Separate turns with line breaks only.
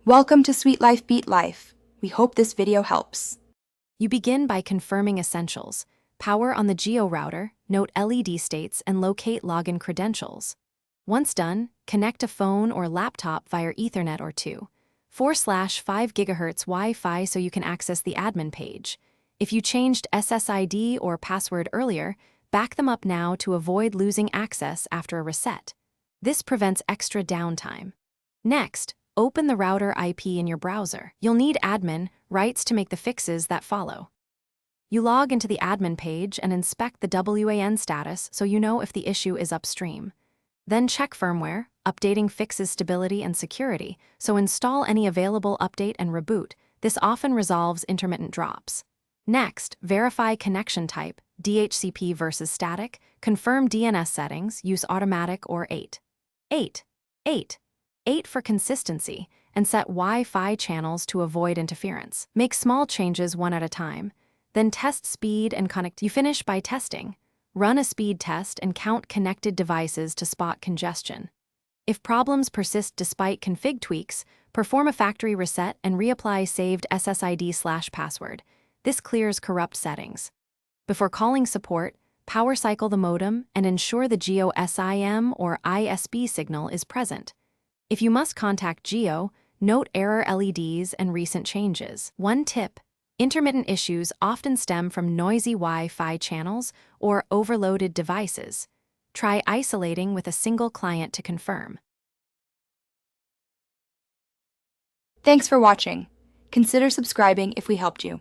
Welcome to Sweet Life Beat Life. We hope this video helps.
You begin by confirming essentials. Power on the Jio router, note LED states, and locate login credentials. Once done, connect a phone or laptop via Ethernet or 2.4/5 GHz Wi-Fi so you can access the admin page. If you changed SSID or password earlier, back them up now to avoid losing access after a reset. This prevents extra downtime. Next, open the router IP in your browser. You'll need admin rights to make the fixes that follow. You log into the admin page and inspect the WAN status so you know if the issue is upstream. Then check firmware, updating fixes stability and security, so install any available update and reboot. This often resolves intermittent drops. Next, verify connection type, DHCP versus static, confirm DNS settings, use automatic or 8 for consistency, and set Wi-Fi channels to avoid interference. Make small changes one at a time, then test speed and connect. You finish by testing. Run a speed test and count connected devices to spot congestion. If problems persist despite config tweaks, perform a factory reset and reapply saved SSID/password. This clears corrupt settings. Before calling support, power cycle the modem and ensure the Jio SIM or ISB signal is present. If you must contact Jio, note error LEDs and recent changes. One tip: intermittent issues often stem from noisy Wi-Fi channels or overloaded devices. Try isolating with a single client to confirm.
Thanks for watching. Consider subscribing if we helped you.